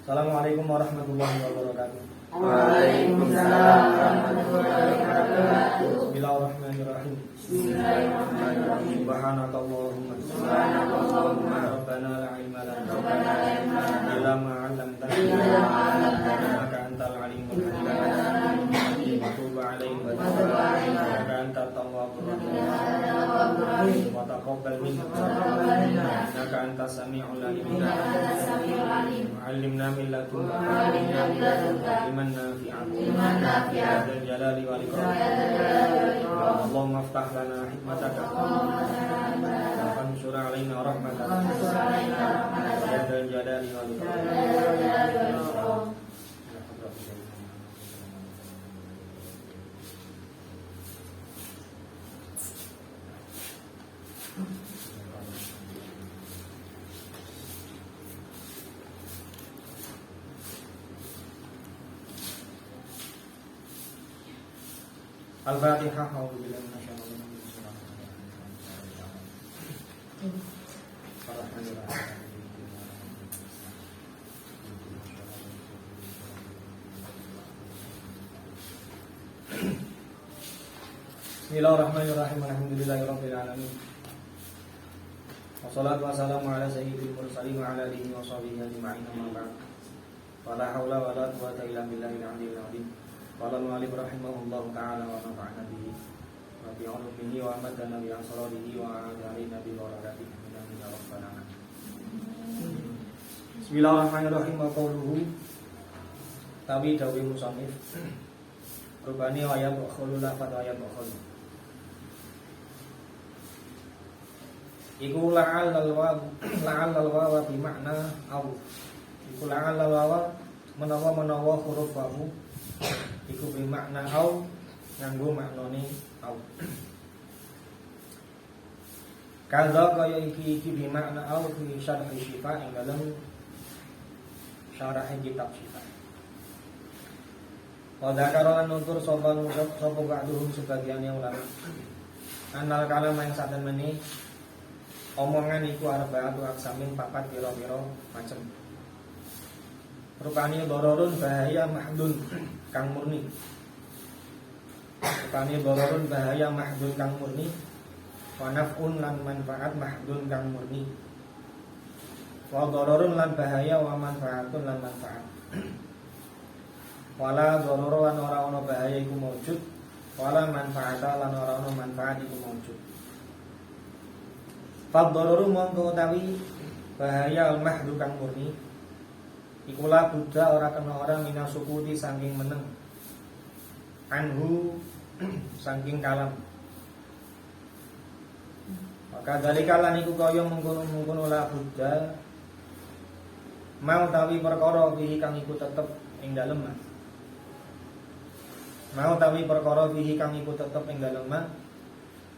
Assalamualaikum warahmatullahi wabarakatuh. Waalaikumsalam warahmatullahi wabarakatuh. Bismillahirrahmanirrahim. Bismillahirrahmanirrahim. Subhanakallahumma Subhanakallahumma rabbana la ilma lana rabbana la ilma lana illa ma 'allamtana illa ma 'allamtana innaka antal alimul innaka hakim. antal alimul hakim. Wa tub 'alaina Wa tub 'alaina innaka antat tawwabur rahim. Tawwabur rahim. Wa taqabbal minna Wa taqabbal minna innaka antas samiul alim. innaka antas samiul alim. 'Allimna min ladunka Wa 'allimna min ladunka ilman nafi'an ilman nafi'an. ya dzal jalali wal Ya ikram. dzal jalali wal ikram. Allahumma iftah lana hikmataka Allahumma salli wa ansur 'alaina rahmataka wa ansur 'alaina rahmataka. ya dzal jalali wal Ya ikram. dzal jalali wal ikram. Al-Fatihah. A'udzu billahi minasyaitonir rajim. Bismillahirrahmanirrahim. Alhamdulillahirabbil alamin. Wassalatu wassalamu ala sayyidil mursalin wa ala alihi wa sahbihi ajma'in. Amma ba'd. Wala haula wala quwwata illa billahil aliyyil azim. Qala al-mu'allif rahimahullahu ta'ala wa nafa'ana bihi wa bi 'ulumihi wa amadana bi asrarihi wa a'adana bi barakatihi amin ya rabbal alamin. Bismillahirrahmanirrahim. Wa qawluhu tawi dawi musannif rubani wa yabkhulu la fa yabkhulu. Iku la'al wawa bi makna au. Iku la'al wawa menawa huruf wawu iku bi makna au nganggo maknane au. Kaza kaya iki bi makna au fi syarh syifa ing dalam syarah kitab syifa. Wa dzakara lan nutur sapa ba'duhum sebagian yang ulama. Anal kalam yang saten meni omongan iku arba'atu aksamin papat pira-pira macem. Rupane dororun bahaya mahdun kang murni. Rupane dororun bahaya mahdun kang murni. Wa naf'un lan manfaat mahdun kang murni. Wa dororun lan bahaya wa manfaatun lan manfaat. Wala dororo lan ora ana bahaya iku maujud. Wala manfaata lan ora ana manfaat iku maujud. Fadororu mongko utawi bahaya al-mahdu kang murni ikulah buddha ora kena orang minasukuti saking meneng anhu saking kalam. Maka dari kalan iku kaya mengkono-mengkono la buddha mau tawi perkara bihi kang iku tetep ing dalem. Mau tawi perkara bihi kang iku tetep ing dalem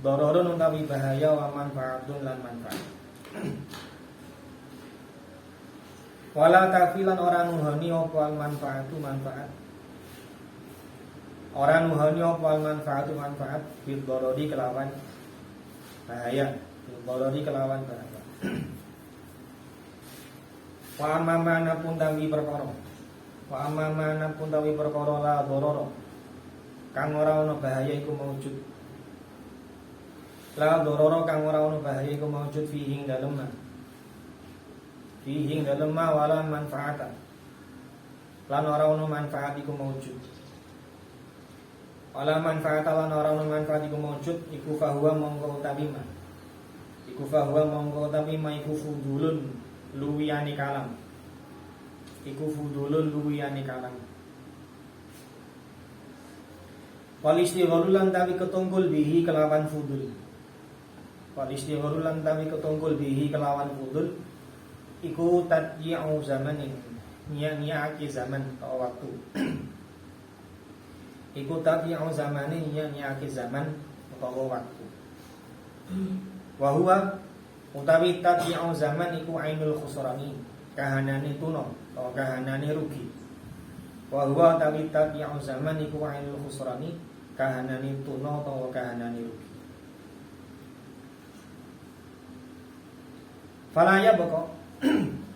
dororun utawi bahaya wa manfaatun lan manfaat. Wala kafilan orang nuhani apa manfaatu manfaat. Orang nuhani apa manfaatu manfaat bil dorori kelawan bahaya. Bil dorori kelawan bahaya. Wa amamana pun tawi perkara. Wa amamana pun tawi perkara la dororo. Kang ora ana bahaya iku maujud. La dororo kang ora ono bahaya iku maujud fihi ing dalem. Fihi ing dalem wala manfaata. Lan ora ono manfaat iku maujud. Wala manfaata lan ora ono manfaat iku maujud iku fahuwa mongko utawi ma. Iku fahuwa mongko utawi ma iku fudulun luwiyane kalam. Iku fudulun luwiyane kalam. Wal istighalu lan tawi ketunggul bihi kelawan fudul. Wal istighalu lan tawi ketunggul bihi kelawan fudul iku tadyi'u zamanin nya-nyake zaman atau waktu. Iku tadyi'u zamanin nya-nyake zaman atau waktu. Wa huwa utawi tadyi'u zaman iku ainul khusrani kahanane tuna atau kahanane rugi. Wa huwa utawi tadyi'u zaman iku ainul khusrani kahanane tuna atau kahanane rugi. Falaya boko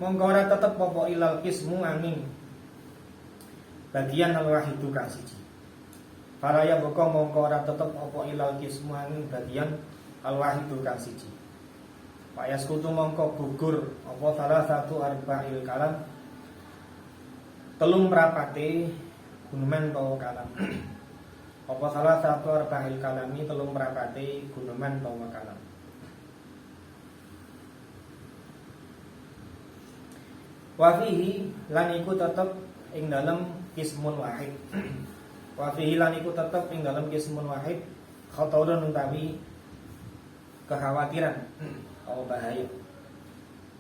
mongko ora tetep apa ilal qismu angin bagian al-wahidu kang siji. Faraya boko mongko ora tetep apa ilal qismu angin bagian al-wahidu kang siji. Payas kutu mongko gugur apa salah satu arba'il kalam telung merapate guneman tawa kalam. Apa salah satu arba'il kalami telung merapate guneman tawa kalam. Wa fihi lan iku tetep ing dalem qismun wahid. Wa fihi lan iku tetep ing dalem qismun wahid khatarun utawi kekhawatiran atau bahaya.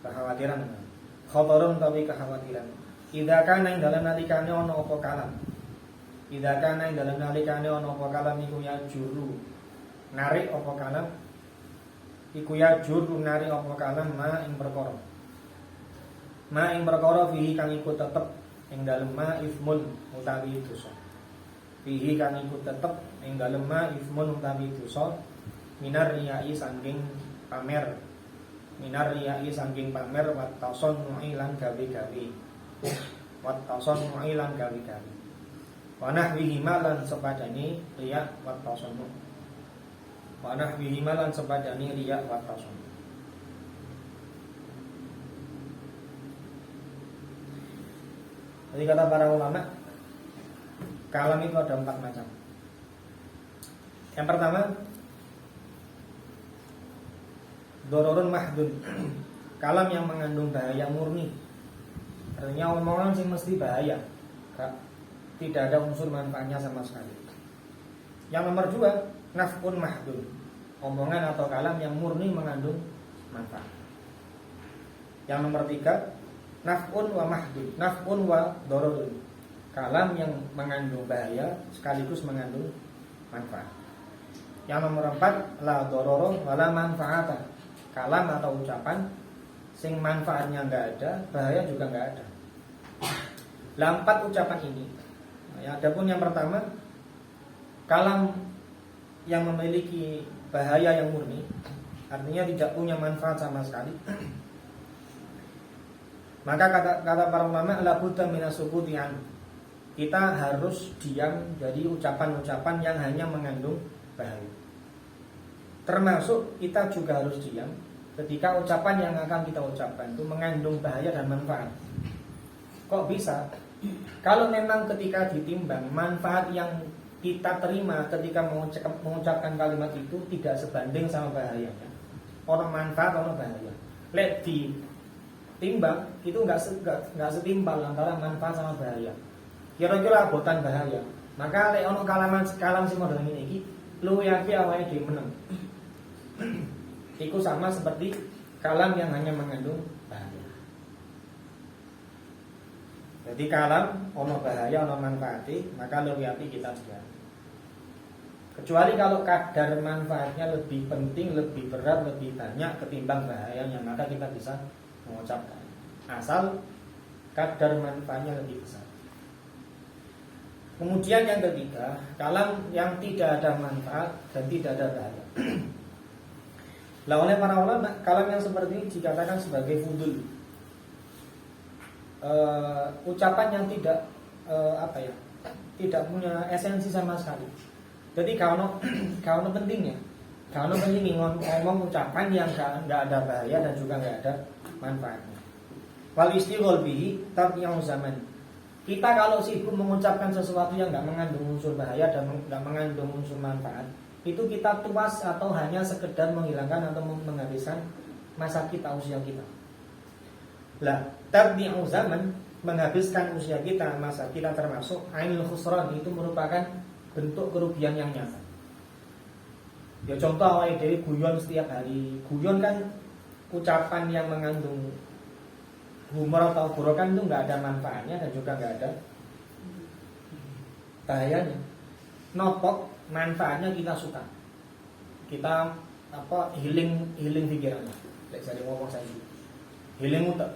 Kekhawatiran. Khatarun utawi kekhawatiran. Idza kana ing dalem nalikane ana apa kalam. Idza kana ing dalem nalikane ana apa kalam iku ya juru narik apa kalam. Iku ya juru narik apa kalam ma ing perkara. Ma ing perkara fihi kang iku tetep ing dalem ma ismun utawi dosa. Fihi kang iku tetep ing dalem ma ismun utawi dosa minar riyai saking pamer. Minar riyai saking pamer wa tasannu'i lan gawe-gawe. Wa tasannu'i lan gawe-gawe. Wa nahwihi lan sepadane riya wa tasannu'. Wa nahwihi lan sepadane riya wa tasannu'. Jadi kata para ulama, kalam itu ada 4 macam. Yang pertama, dororun mahdun, kalam yang mengandung bahaya murni. Artinya omongan sih mesti bahaya, tidak ada unsur manfaatnya sama sekali. Yang nomor 2, naf'un mahdun, omongan atau kalam yang murni mengandung manfaat. Yang nomor 3, naf'un wa mahdud, naf'un wa dororun, kalam yang mengandung bahaya sekaligus mengandung manfaat. Yang nomor 4, la dororo wala manfaata, kalam atau ucapan sing manfaatnya enggak ada, bahaya juga enggak ada. Lah 4 ucapan ini. Ya, adapun yang pertama, kalam yang memiliki bahaya yang murni, artinya tidak punya manfaat sama sekali. Maka kata para ulama la budda minasukuti an. Kita harus diam dari ucapan-ucapan yang hanya mengandung bahaya. Termasuk kita juga harus diam ketika ucapan yang akan kita ucapkan itu mengandung bahaya dan manfaat. Kok bisa? Kalau memang ketika ditimbang manfaat yang kita terima ketika mengucapkan kalimat itu tidak sebanding sama bahayanya. Orang manfaat, orang bahaya. Let timbang itu nggak setimpal antara manfaat sama bahaya. Kira-kira abotan bahaya. Maka lek ono kalam sing model ngene iki, luwih akeh awake dhewe meneng. Iku sama seperti kalam yang hanya mengandung bahaya. Jadi kalam ono bahaya, ono manfaati, maka luwih apik kita diam. Kecuali kalau kadar manfaatnya lebih penting, lebih berat, lebih banyak ketimbang bahayanya, maka kita bisa mengucapkan, asal kadar manfaatnya lebih besar. Kemudian yang ketiga, kalam yang tidak ada manfaat dan tidak ada bahaya. Lah oleh para ulama, kalam yang seperti ini dikatakan sebagai fudul, ucapan yang tidak tidak punya esensi sama sekali. Jadi kalau pentingnya, kalau penting ngomong ucapan yang nggak ada bahaya dan juga nggak ada manfaatnya. Wal istighol bihi tabi'u zaman. Kita kalau sibuk mengucapkan sesuatu yang nggak mengandung unsur bahaya dan nggak mengandung unsur manfaat, itu kita tuas atau hanya sekedar menghilangkan atau menghabiskan masa kita, usia kita. Lah, tabi'u zaman, menghabiskan usia kita, masa kita, termasuk ainul khusran, itu merupakan bentuk kerugian yang nyata. Ya contoh awake dhewe guyon setiap hari. Guyon kan ucapan yang mengandung humor atau burokan itu nggak ada manfaatnya dan juga nggak ada bahayanya. Nopok manfaatnya kita suka. Kita healing pikirannya. Lek jadi ngomong saya healing utek.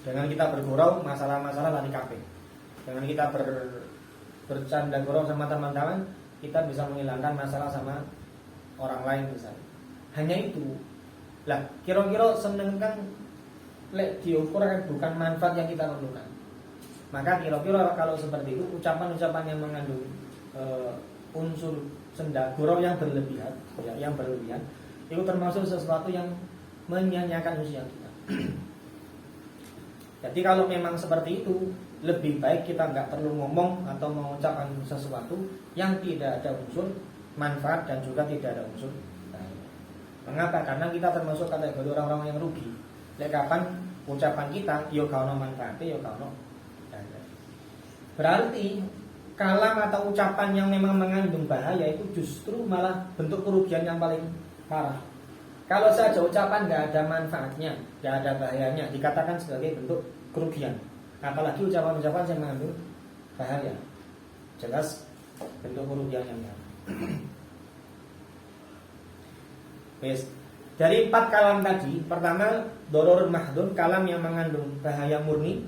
Dengan kita bergurau masalah-masalah tadi kabeh. Dengan kita bercanda gurau sama teman-teman, kita bisa menghilangkan masalah sama orang lain misalnya. Hanya itu. Lah, kira-kira seneng kan lek diukur kan bukan manfaat yang kita perlukan. Maka kira-kira kalau seperti itu ucapan-ucapan yang mengandung unsur senda gurau yang berlebihan, ya, yang berlebihan itu termasuk sesuatu yang menyanyiakan usia kita. Jadi kalau memang seperti itu, lebih baik kita nggak perlu ngomong atau mengucapkan sesuatu yang tidak ada unsur manfaat dan juga tidak ada unsur bahaya. Mengapa? Karena kita termasuk kategori orang-orang yang rugi. Lek kapan ucapan kita yo kalau manfaatnya yo kalau bahaya. Berarti kalam atau ucapan yang memang mengandung bahaya itu justru malah bentuk kerugian yang paling parah. Kalau saja ucapan nggak ada manfaatnya, nggak ada bahayanya, dikatakan sebagai bentuk kerugian. Apalagi ucapan-ucapan yang mengandung bahaya, jelas bentuk kerugian yang nyata. Yes. Dari 4 kalam tadi, pertama doror mahdun, kalam yang mengandung bahaya murni,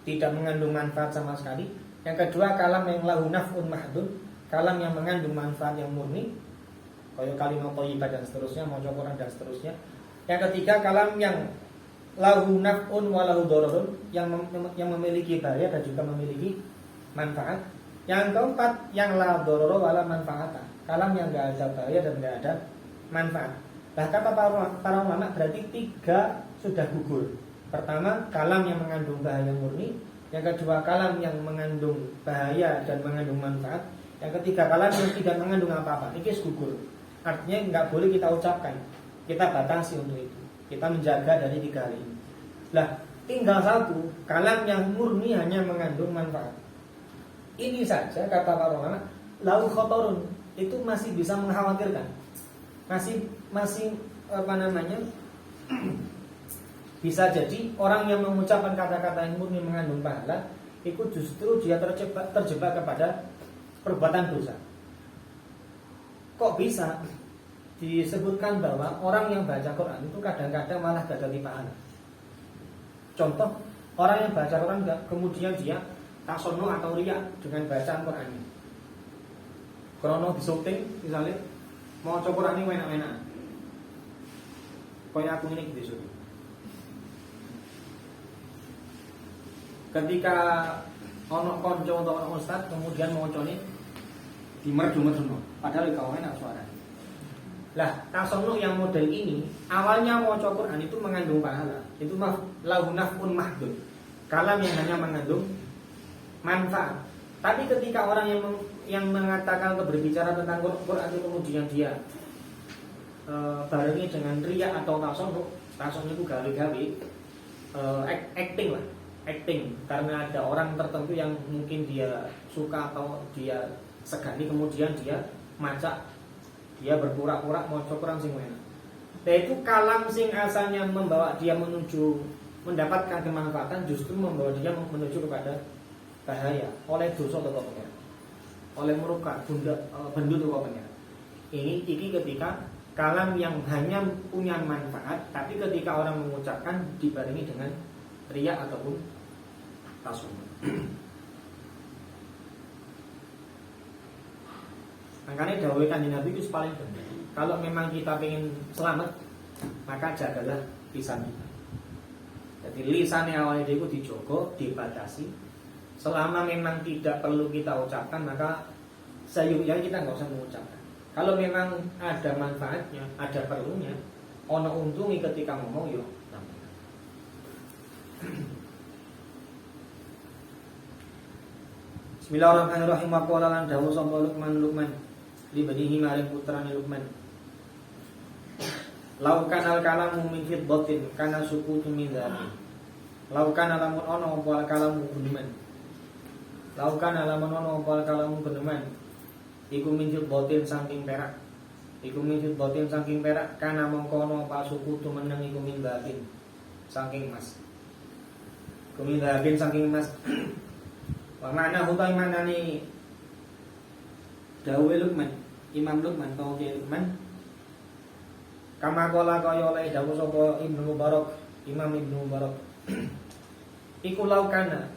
tidak mengandung manfaat sama sekali. Yang kedua kalam yang lahu naf'un mahdun, kalam yang mengandung manfaat yang murni, kayak kalimat thayyibah dan seterusnya, maca Quran dan seterusnya. Yang ketiga kalam yang lahu naf'un wa lahu dororun, yang memiliki bahaya dan juga memiliki manfaat. Yang keempat yang la dororo wa la manfaata, kalam yang enggak ada bahaya dan enggak ada manfaat. Nah, kata para ulama berarti 3 sudah gugur. Pertama kalam yang mengandung bahaya murni, yang kedua kalam yang mengandung bahaya dan mengandung manfaat, yang ketiga kalam yang tidak mengandung apa-apa. Ini gugur. Artinya nggak boleh kita ucapkan. Kita batasi untuk itu. Kita menjaga dari 3 hal ini. Lah, tinggal 1 kalam yang murni hanya mengandung manfaat. Ini saja kata para ulama, lau khotorun, itu masih bisa mengkhawatirkan. Masih apa namanya? Bisa jadi orang yang mengucapkan kata-kata yang murni mengandung pahala, itu justru dia terjebak kepada perbuatan dosa. Kok bisa disebutkan bahwa orang yang baca Quran itu kadang-kadang malah gak ada pahala? Contoh, orang yang baca Quran kemudian dia tasono atau riya dengan bacaan Qurannya. Krono disyuting misalnya mau coba Quran ini enak-enak. Kayak aku ini disuruh. Ketika ono konco atau ono ustad kemudian mau coni dimerdu-merdu, padahal kau enak suara. Lah, tasono yang model ini awalnya mau coba Quran itu mengandung pahala. Itu lahu naf'un mahdud, kalam yang hanya mengandung manfaat. Tapi ketika orang yang mengatakan atau berbicara tentang Quran itu kemudian dia barengi dengan riya atau tasono itu gawe-gawe acting lah. Acting karena ada orang tertentu yang mungkin dia suka atau dia segani, kemudian dia macak, dia berpura-pura mau Quran sing enak. Yaitu kalam sing asalnya membawa dia menuju mendapatkan kemanfaatan justru membawa dia menuju kepada bahaya oleh dosa atau pengira, oleh meruka bendu atau pengira. Ini ketika kalam yang hanya punya manfaat, tapi ketika orang mengucapkan dibarengi dengan riya ataupun tasawuf. Makanya dawuh Kanjeng Nabi itu paling benar. Kalau memang kita ingin selamat, maka jagalah lisan kita. Jadi lisannya awalnya itu dijogo, dibatasi. Selama memang tidak perlu kita ucapkan, maka sayangnya kita nggak usah mengucapkan. Kalau memang ada manfaatnya, ada perlunya, ono untungi ketika ngomong yo. Bismillahirrahmanirrahim. Qala lan dawu sapa Luqman li banihi maring putrane Luqman. Laukan al kalamu min fiddatin kana sukutu min dzahab. Laukan alamun ono apa kalamu guneman. Laukan alamun ono apa kalamu guneman. Iku min fiddatin saking perak. Iku min fiddatin saking perak kana mongko ono apa sukutu meneng iku min dzahabin saking emas. Kumidabin saking emas. Wa makna hutai maknane dawuh Luqman, Imam Luqman atau Luqman. Kama qala kaya oleh dawuh sapa Ibnu Mubarak, Imam Ibnu Mubarak. Iku laukana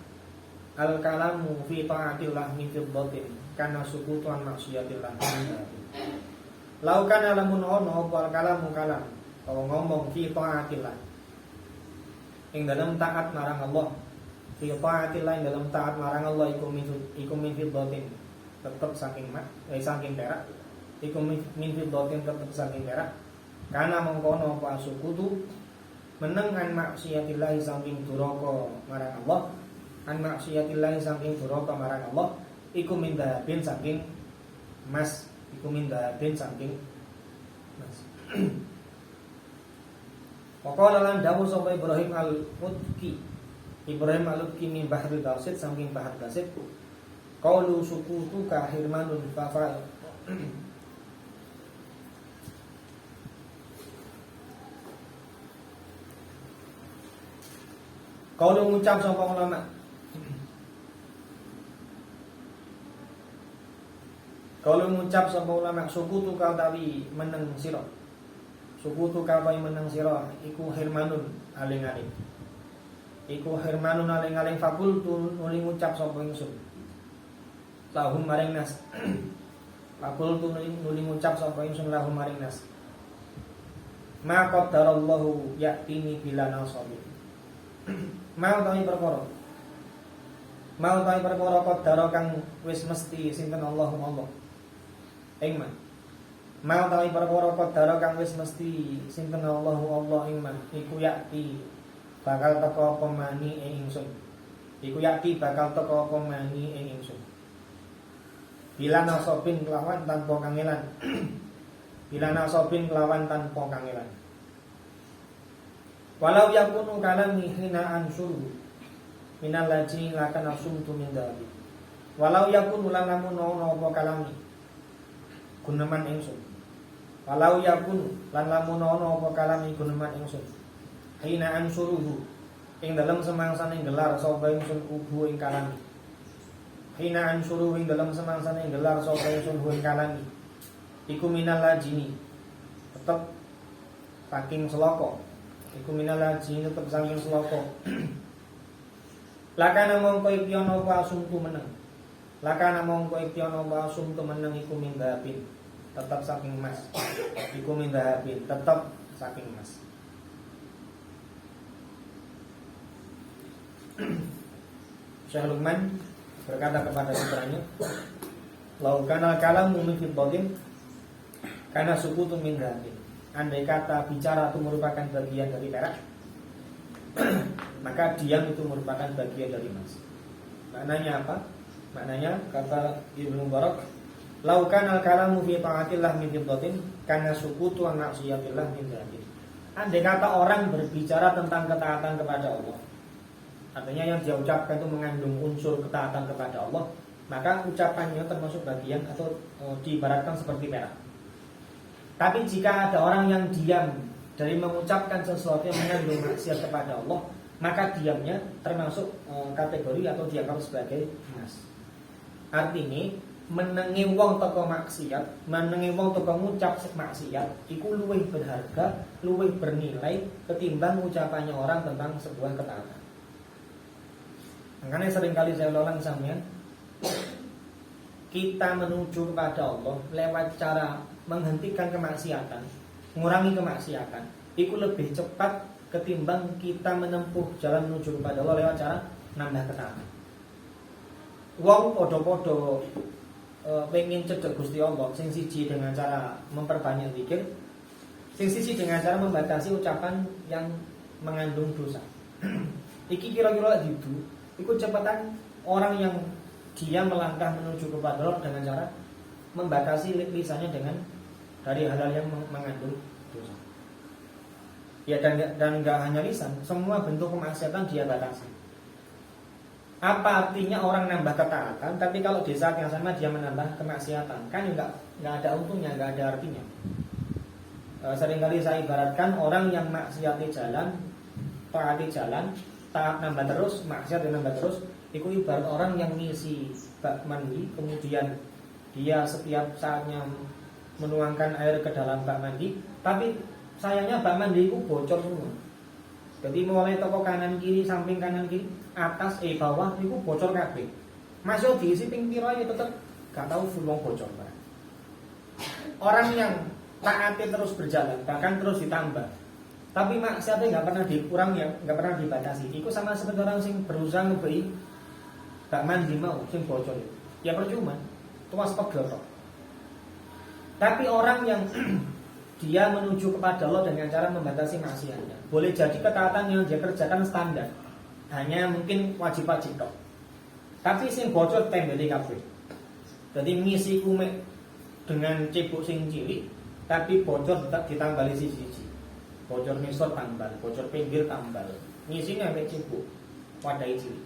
al kalamu fi ta'atillah min fiddatin kana sukutuan maksiatillah. Laukana lamun ono apa kalamu kalam, kalau ngomong fi ta'atillah ing dalam taat marang Allah. Fi taatillah ing dalam taat marang Allah iku min fiddatin tetep saking saking perak. Iku min fiddatin tetep saking perak. Karena mengkono apa sukutu meneng an maksiatillah saking duraka marang Allah. An maksiatillah saking duraka marang Allah iku min dahabin saking mas. Iku min dahabin saking mas. Waqala lan dawuh sapa Ibrahim al-Mutki. Ibrahim al-Mutki min Bahrul Basit saking Bahar Basit. Qaulu sukutu ka hirmanun fafa. Qaulu ngucap sapa ulama. Qaulu ngucap sapa ulama sukutu ka utawi meneng sira. Sukutu kapai menang sira iku hirmanun aling-aling. Iku hirmanun aling-aling fakultu nuli ngucap sapa ingsun. Lahum maring nas. Fakultu nuli ngucap sapa ingsun lahum maring nas. Ma qaddarallahu ya'tini bila nasabi. Mau tawi perkara. Mau tawi perkara qaddara kang wis mesti sinten Allahu Allah. Ing man mau tawi perkara qaddara kang wis mesti sinten Allahu Allah ing man iku yakti bakal teka apa mani ing ingsun. Iku yakti bakal teka apa mani ing ingsun. Bila nasobin kelawan tanpa kangelan. Bila nasobin kelawan tanpa kangelan. Walau yakunu kalami hina ansuru minal lajini lakan asumtu min dhabi. Walau yakunu lan lamun ana apa kalami guneman ingsun. Walau yakun lan lamun ana apa kalami guneman ingsun. Hina ansuruhu ing dalem semangsane gelar sapa ingsun ubu ing kalami. Hina ansuruhu ing dalem semangsane gelar sapa ingsun ubu ing kalami. Iku minal lajini tetep saking seloko. Iku minal lajini tetep saking seloko. Lakana mongko iki ana apa asumtu meneng. Lakana mongko iki ana apa asumtu meneng iku mindapin. Tetap saking emas. Iku min dhahabin, tetap saking emas. Syekh Luqman berkata kepada putranya, "Lau kana kalamu min fiddatin kana sukutu min dhahabin." Andai kata bicara itu merupakan bagian dari perak, maka diam itu merupakan bagian dari emas. Maknanya apa? Maknanya kata Ibnu Mubarak, laukan al-kalamu fi ta'atillah min fiddatin kana sukutu an maksiatillah min dhahabin. Andai kata orang berbicara tentang ketaatan kepada Allah, artinya yang dia ucapkan itu mengandung unsur ketaatan kepada Allah, maka ucapannya termasuk bagian atau diibaratkan seperti perak. Tapi jika ada orang yang diam dari mengucapkan sesuatu yang mengandung maksiat kepada Allah, maka diamnya termasuk kategori atau dianggap sebagai emas. Artinya menengi wong teko maksiat, menengi wong teko ngucap maksiat, iku luwih berharga, luwih bernilai ketimbang ucapannya orang tentang sebuah ketaatan. Makanya seringkali saya ulang sampean, kita menuju kepada Allah lewat cara menghentikan kemaksiatan, mengurangi kemaksiatan, iku lebih cepat ketimbang kita menempuh jalan menuju kepada Allah lewat cara nambah ketaatan. Wong podo-podo pengen cedek Gusti Allah, sing siji dengan cara memperbanyak zikir, sing siji dengan cara membatasi ucapan yang mengandung dosa. Iki kira-kira gitu, ikut cepatan orang yang dia melangkah menuju kepada Allah dengan cara membatasi lisannya dengan dari hal-hal yang mengandung dosa. Ya dan enggak hanya lisan, semua bentuk kemaksiatan dia batasi. Apa artinya orang nambah ketaatan, tapi kalau di saat yang sama dia menambah kemaksiatan, kan enggak ada untungnya, enggak ada artinya. Seringkali saya ibaratkan orang yang maksiati jalan, taati jalan, taat nambah terus, maksiat nambah terus, itu ibarat orang yang ngisi bak mandi, kemudian dia setiap saatnya menuangkan air ke dalam bak mandi, tapi sayangnya bak mandi itu bocor semua. Jadi mulai toko kanan kiri, samping kanan kiri, atas bawah itu bocor kabeh. Masuk diisi ping pira ya tetep gak tahu full bocor. Orang yang taati terus berjalan, bahkan terus ditambah, tapi maksiatnya nggak pernah dikurangi, nggak pernah dibatasi. Itu sama seperti orang sing berusaha ngebei gak mandi mau sing bocor. Ya percuma, tuas pegel kok. Tapi orang yang dia menuju kepada Allah dengan cara membatasi maksiatnya, boleh jadi ketaatan yang dia kerjakan standar, hanya mungkin wajib-wajib tok. Tapi sing bocor tembeli kabeh. Jadi ngisi kumek dengan cebok sing cilik, tapi bocor tetap ditambali siji-siji. Bocor ngisor tambal, bocor pinggir tambal. Ngisinya pakai cebok, wadah cilik.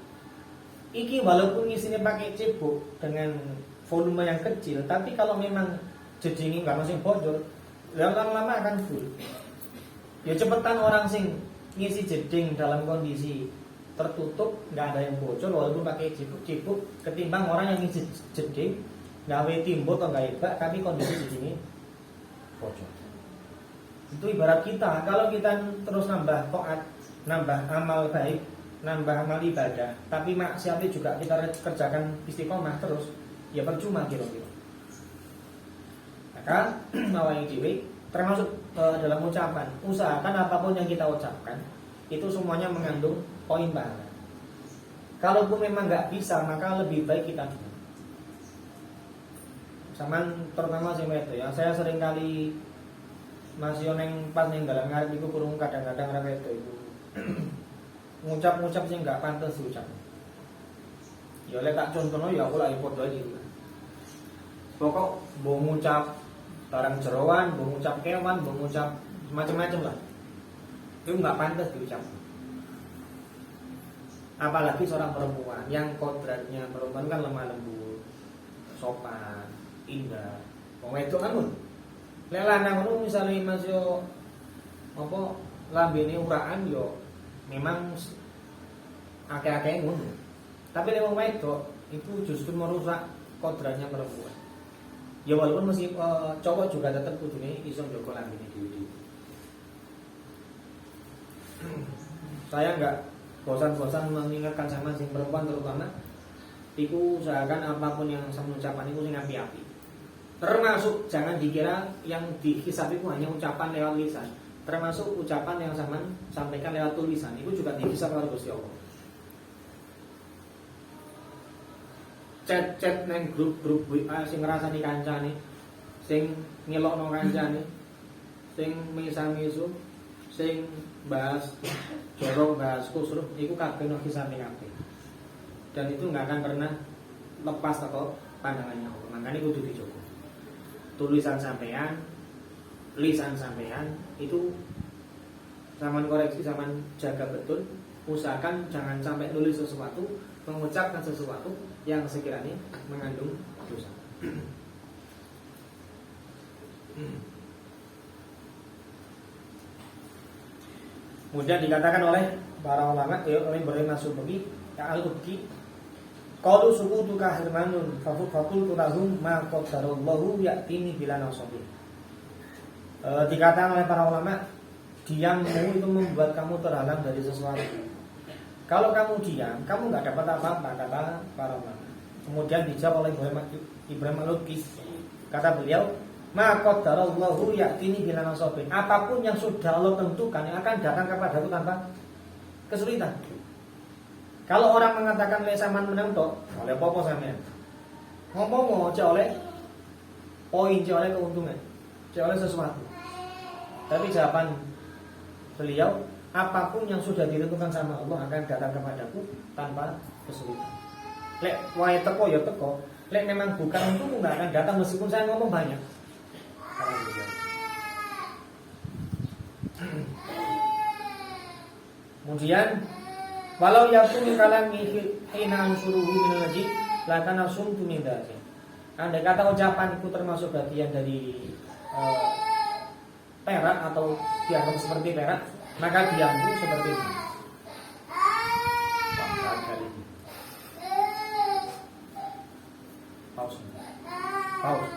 Iki walaupun ngisinya pakai cebok dengan volume yang kecil, tapi kalau memang jedingi nggak masih bocor, lama-lama akan full. Ya cepetan orang sing ngisi jeding dalam kondisi tertutup, nggak ada yang bocor walaupun pakai cebok, ketimbang orang yang ngisi jeding gawe timbul atau nggak hebat, tapi kondisi jedingnya bocor. Itu ibarat kita, kalau kita terus nambah taat, nambah amal baik, nambah amal ibadah, tapi maksiatnya juga kita kerjakan istiqomah terus, ya percuma kira-kira. Maka awal dewi termasuk dalam ucapan, usahakan apapun yang kita ucapkan itu semuanya mengandung poin pahala. Kalaupun memang nggak bisa, maka lebih baik kita diam. Saman terutama sing itu ya, saya sering kali masih neng pas neng dalam ngarep itu kurung kadang-kadang ra itu ngucap-ngucap sing nggak pantas diucap. Ya oleh tak contohno ya aku lagi foto aja. Pokok mau ngucap barang jeroan, mau ngucap kewan, mau ngucap macam-macam lah. Itu nggak pantas diucap. Apalagi seorang perempuan yang kodratnya perempuan kan lemah lembut, sopan, indah. Wong itu kan pun. Lek lanang ngono misale Mas yo apa lambene uraan yo memang akeh-akeh ngono. Tapi lek wong wedok itu justru merusak kodratnya perempuan. Ya walaupun masih cowok juga tetap kudune iso njogo lambene dhewe. Saya enggak bosan-bosan mengingatkan sama sing perempuan terutama iku usahakan apapun yang saya ucapkan itu sing api-api. Termasuk jangan dikira yang dihisab itu hanya ucapan lewat lisan. Termasuk ucapan yang sama sampaikan lewat tulisan itu juga dihisab oleh Gusti Allah. Chat-chat neng grup-grup WA sing ngrasani kancane, sing ngelokno kancane, sing misa-misu, sing bahas jorok, bahas kusruh, itu kabeh no hisabe kabeh. Dan itu nggak akan pernah lepas teko pandangannya Allah. Makanya kudu dijogo. Tulisan sampean, lisan sampean itu zaman koreksi, zaman jaga betul. Usahakan jangan sampai nulis sesuatu, mengucapkan sesuatu yang sekiranya mengandung dosa. Kemudian dikatakan oleh para ulama, oleh Ibrahim As-Subki, Al-Ubki, qalu sukutuka hirmanun faqultu lahum ma qadarallahu ya'tini bila nasabi. Dikatakan oleh para ulama, diammu itu membuat kamu terhalang dari sesuatu. Kalau kamu diam, kamu nggak dapat apa-apa, kata para ulama. Kemudian dijawab oleh Ibrahim Al-Ubki, kata beliau, ma qadarallahu ya'tini bila nasabi. Apapun yang sudah Allah tentukan yang akan datang kepadaku tanpa kesulitan. Kalau orang mengatakan lesaman menang tok, oleh popo sampean. Ngomong cek oleh poin, cek oleh keuntungan, cek oleh sesuatu. Tapi jawaban beliau, apapun yang sudah ditentukan sama Allah akan datang kepadaku tanpa kesulitan. Lek wae teko ya teko, lek memang bukan untukku enggak akan datang meskipun saya ngomong banyak. Kemudian walau yakun kalami hina ansuruhu minal najib la kana sumtu min dzalik. Andai kata ucapanku termasuk bagian dari perak atau dianggap seperti perak, maka diamku seperti ini. Pause.